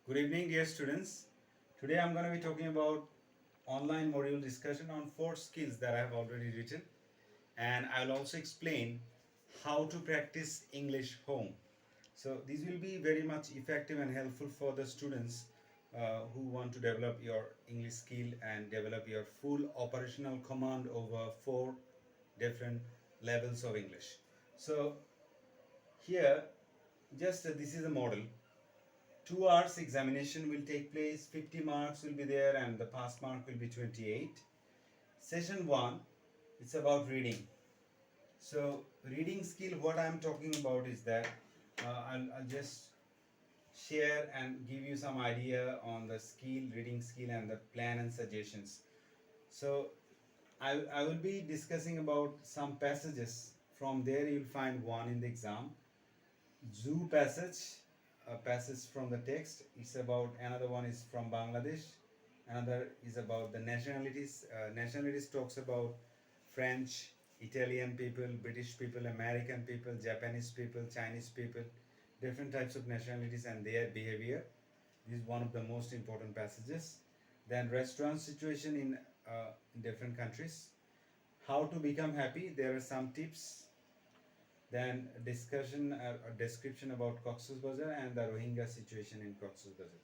Good evening, dear students. Today I'm going to be talking about online module discussion on 4 skills that I have already written, and I'll also explain how to practice English home. So these will be very much effective and helpful for the students who want to develop your English skill and develop your full operational command over 4 different levels of English. So here, just this is a model. 2 hours examination will take place, 50 marks will be there, and the pass mark will be 28. Session 1, it's about reading. So reading skill, what I'm talking about is that I'll just share and give you some idea on the reading skill and the plan and suggestions. So I will be discussing about some passages. From there you'll find one in the exam. Zoo passage, a passage from the text. It's about, another one is from Bangladesh. Another is about the nationalities. Nationalities talks about French, Italian people, British people, American people, Japanese people, Chinese people, different types of nationalities and their behavior. This is one of the most important passages. Then restaurant situation in different countries. How to become happy. There are some tips. Then discussion or description about Cox's Bazar and the Rohingya situation in Cox's Bazar.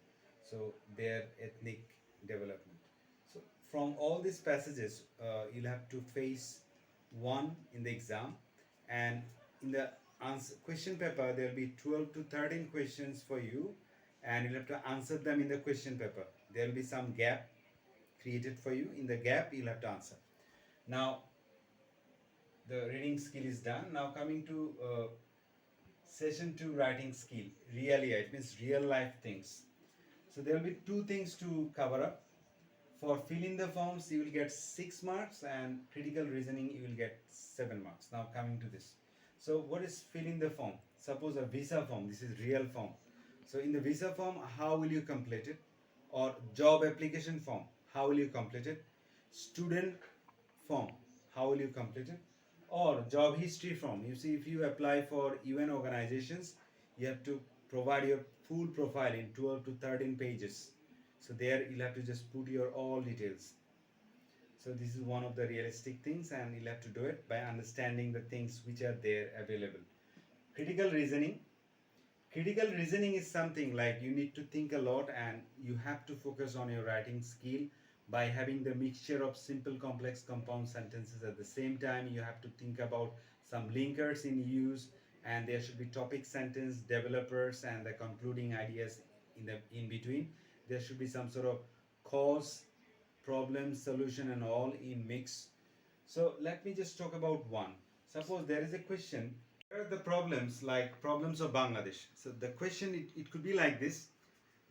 So their ethnic development. So from all these passages, you'll have to face one in the exam, and in the answer question paper there will be 12 to 13 questions for you, and you'll have to answer them in the question paper. There will be some gap created for you. In the gap, you'll have to answer. Now the reading skill is done. Now coming to session 2, writing skill. Realia, it means real life things. So there will be 2 things to cover up. For fill in the forms, you will get 6 marks, and critical reasoning, you will get 7 marks. Now coming to this. So what is fill in the form? Suppose a visa form, this is real form. So in the visa form, how will you complete it? Or job application form, how will you complete it? Student form, how will you complete it? Or job history form. You see, if you apply for UN organizations, you have to provide your full profile in 12 to 13 pages. So there you'll have to just put your all details. So this is one of the realistic things, and you'll have to do it by understanding the things which are there available. Critical reasoning. Critical reasoning is something like you need to think a lot, and you have to focus on your writing skill by having the mixture of simple, complex, compound sentences. At the same time, you have to think about some linkers in use, and there should be topic, sentence, developers, and the concluding ideas in between. There should be some sort of cause, problem, solution, and all in mix. So let me just talk about one. Suppose there is a question. Here are the problems, like problems of Bangladesh. So the question, it could be like this.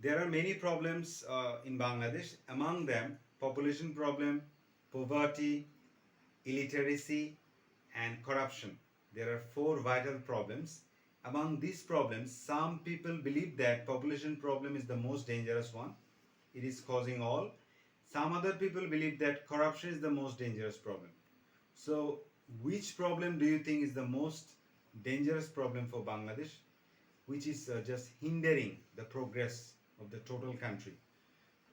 There are many problems in Bangladesh. Among them, population problem, poverty, illiteracy, and corruption. There are 4 vital problems. Among these problems, some people believe that population problem is the most dangerous one. It is causing all. Some other people believe that corruption is the most dangerous problem. So, which problem do you think is the most dangerous problem for Bangladesh, which is just hindering the progress of the total country?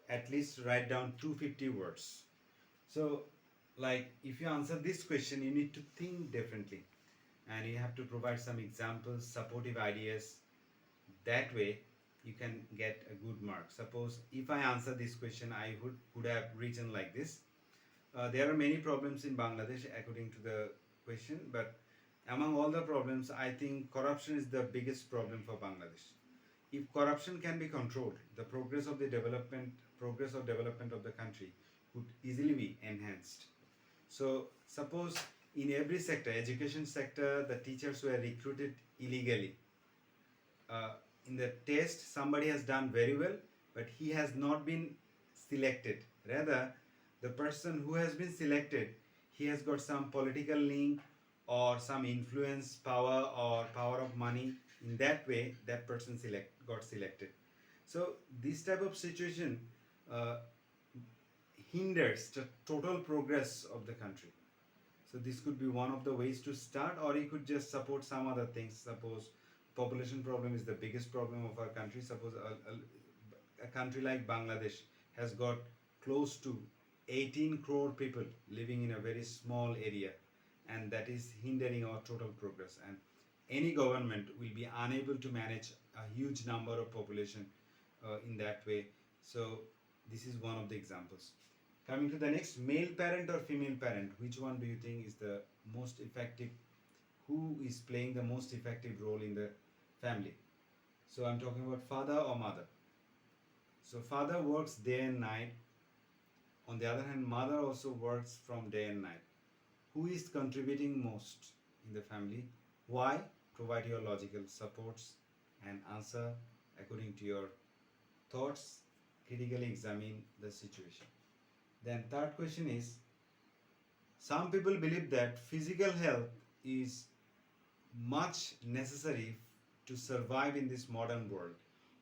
At least write down 250 words. So, like if you answer this question, you need to think differently, and you have to provide some examples, supportive ideas. That way, you can get a good mark. Suppose if I answer this question, I would have written like this. There are many problems in Bangladesh according to the question, but among all the problems, I think corruption is the biggest problem for Bangladesh. If corruption can be controlled, the progress of development of the country could easily be enhanced. So suppose in every sector, education sector, the teachers were recruited illegally. uh, in the test somebody has done very well, but he has not been selected. Rather, the person who has been selected, he has got some political link or some influence, power, or power of money. In that way, that person got selected. So this type of situation uh, hinders the total progress of the country. So this could be one of the ways to start, or you could just support some other things. Suppose population problem is the biggest problem of our country. Suppose a country like Bangladesh has got close to 18 crore people living in a very small area, and that is hindering our total progress. And any government will be unable to manage a huge number of population in that way. So this is one of the examples. Coming to the next, male parent or female parent, which one do you think is the most effective? Who is playing the most effective role in the family? So I'm talking about father or mother. So father works day and night. On the other hand, mother also works from day and night. Who is contributing most in the family? Why? Provide your logical supports and answer according to your thoughts. Critically examine the situation. Then third question is, some people believe that physical health is much necessary to survive in this modern world.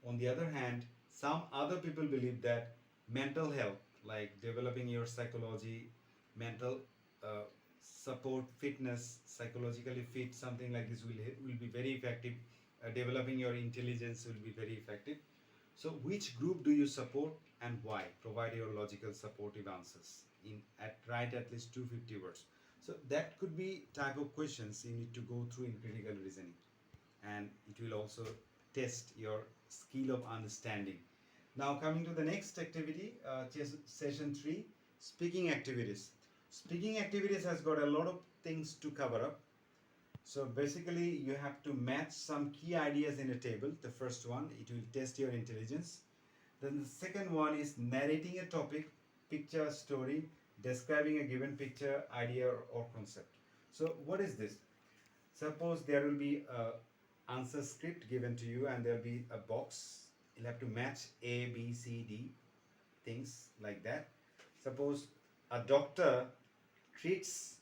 On the other hand, some other people believe that mental health, like developing your psychology, mental uh, support, fitness, psychologically fit, something like this will be very effective. Developing your intelligence will be very effective. So, which group do you support and why? Provide your logical supportive answers in at write at least 250 words. So that could be type of questions you need to go through in critical reasoning, and it will also test your skill of understanding. Now coming to the next activity, session 3, speaking activities. Speaking activities has got a lot of things to cover up. So basically you have to match some key ideas in a table. The first one, it will test your intelligence. Then the second one is narrating a topic, picture, story, describing a given picture, idea, or concept. So what is this? Suppose there will be a answer script given to you, and there will be a box. You'll have to match A, B, C, D, things like that. Suppose a doctor treats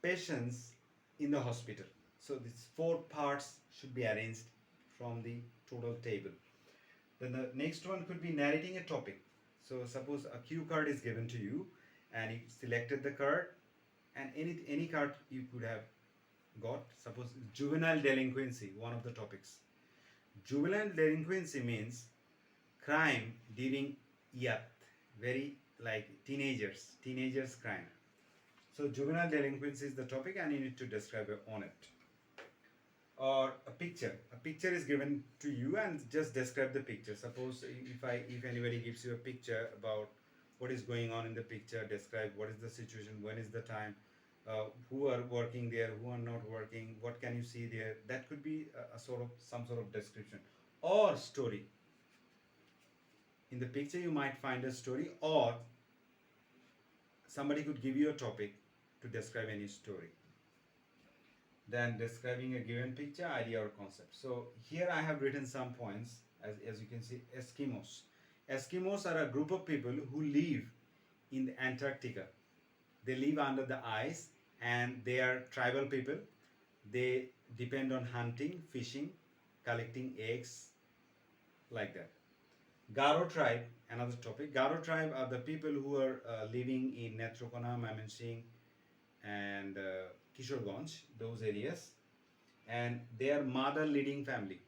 patients in the hospital. So these four parts should be arranged from the total table. Then the next one could be narrating a topic. So suppose a cue card is given to you, and you selected the card, and any card you could have got. Suppose juvenile delinquency, one of the topics. Juvenile delinquency means crime during youth, very like teenagers crime. So juvenile delinquency is the topic, and you need to describe on it. Or a picture is given to you, and just describe the picture. Suppose if anybody gives you a picture about what is going on in the picture, describe what is the situation, when is the time, who are working there, who are not working, what can you see there. That could be a sort of some sort of description. Or story. In the picture you might find a story, or somebody could give you a topic to describe any story. Then describing a given picture, idea, or concept. So here I have written some points. As you can see, Eskimos. Eskimos are a group of people who live in the Antarctica. They live under the ice, and they are tribal people. They depend on hunting, fishing, collecting eggs, like that. Garo tribe, another topic. Garo tribe are the people who are living in Netrokona, Mymensingh, and Kishoreganj, those areas, and they are mother leading family.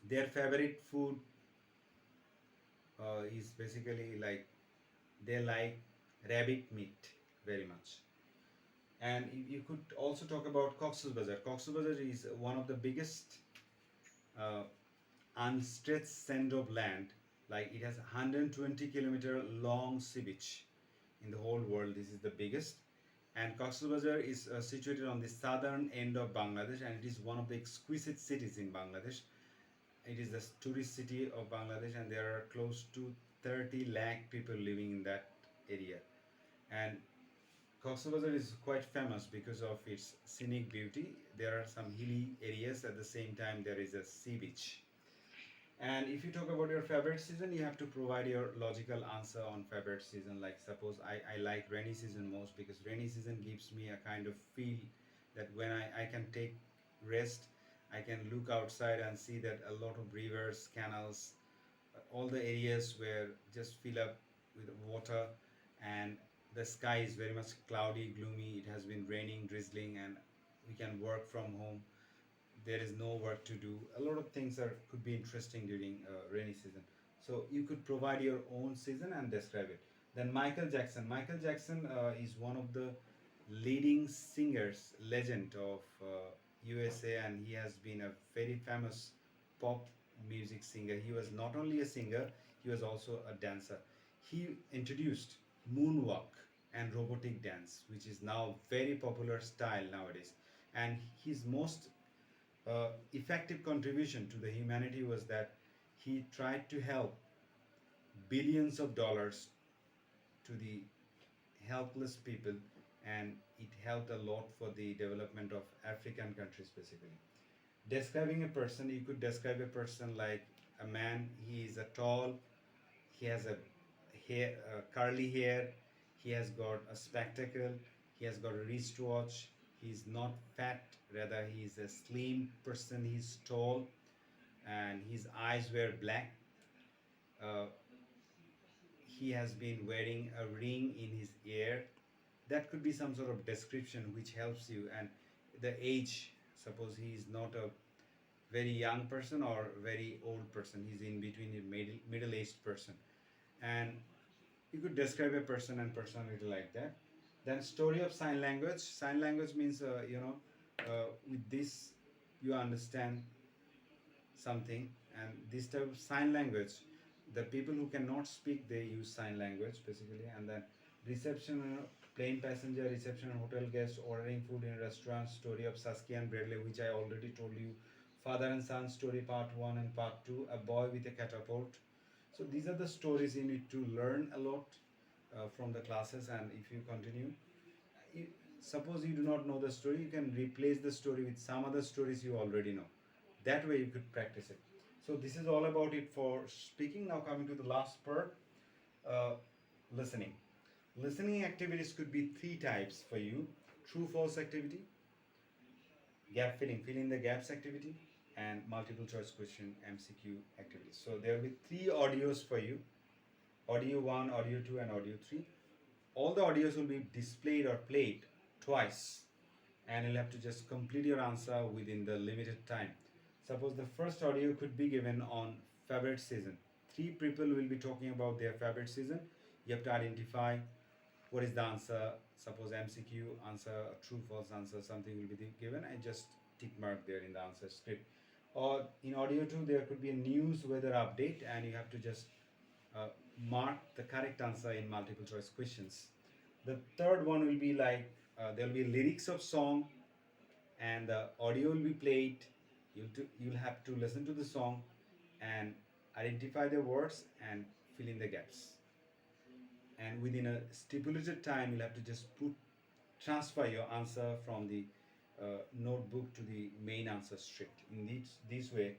Their favorite food is basically like they like rabbit meat very much. And you could also talk about Cox's Bazar. Cox's Bazar is one of the biggest uh, unstretched sand of land. Like it has 120-kilometer long sea beach in the whole world. This is the biggest. And Cox's Bazar is situated on the southern end of Bangladesh, and it is one of the exquisite cities in Bangladesh. It is the tourist city of Bangladesh, and there are close to 30 lakh people living in that area. And Cox's Bazar is quite famous because of its scenic beauty. There are some hilly areas. At the same time, there is a sea beach. And if you talk about your favorite season, you have to provide your logical answer on favorite season. Like suppose I like rainy season most, because rainy season gives me a kind of feel that when I can take rest, I can look outside and see that a lot of rivers, canals, all the areas where just fill up with water, and the sky is very much cloudy, gloomy. It has been raining, drizzling, and we can work from home. There is no work to do. A lot of things are could be interesting during rainy season. So you could provide your own season and describe it. Then Michael Jackson. Michael Jackson is one of the leading singers, legend of USA, and he has been a very famous pop music singer. He was not only a singer, he was also a dancer. He introduced moonwalk and robotic dance, which is now very popular style nowadays. And his most effective contribution to the humanity was that he tried to help billions of dollars to the helpless people, and it helped a lot for the development of African countries specifically. Describing a person, you could describe a person like a man. He is a tall, he has a curly hair, he has got a spectacle, he has got a wristwatch, he's not fat, rather he is a slim person, he's tall, and his eyes were black. uh, he has been wearing a ring in his ear. That could be some sort of description which helps you. And the age, suppose he is not a very young person or very old person, he's in between, a middle aged person. And you could describe a person and personality like that. Then story of sign language. Sign language means with this you understand something. And this type of sign language, the people who cannot speak, they use sign language basically. And then reception, plane passenger, reception and hotel guests, ordering food in restaurants, story of Saskia and Bradley, which I already told you. Father and son story part 1 and part 2, a boy with a catapult. So these are the stories you need to learn a lot from the classes. And if you continue, you, suppose you do not know the story, you can replace the story with some other stories you already know. That way you could practice it. So this is all about it for speaking. Now coming to the last part, uh, listening. Listening activities could be three types for you: true false activity, gap filling, fill in the gaps activity, and multiple choice question MCQ activities. So there will be three audios for you: audio 1, audio 2, and audio 3. All the audios will be displayed or played twice, and you'll have to just complete your answer within the limited time. Suppose the first audio could be given on favorite season. Three people will be talking about their favorite season. You have to identify what is the answer. Suppose MCQ answer, true false answer, something will be given, and just tick mark there in the answer script. Or in audio 2, there could be a news weather update, and you have to just uh, mark the correct answer in multiple choice questions. The third one will be like there will be lyrics of song, and the audio will be played. You'll have to listen to the song and identify the words and fill in the gaps. And within a stipulated time, you'll have to just transfer your answer from the notebook to the main answer script. In this way,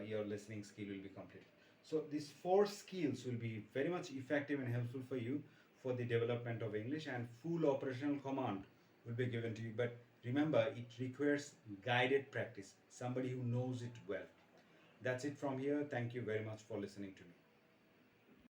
your listening skill will be completed. So these four skills will be very much effective and helpful for you for the development of English, and full operational command will be given to you. But remember, it requires guided practice, somebody who knows it well. That's it from here. Thank you very much for listening to me.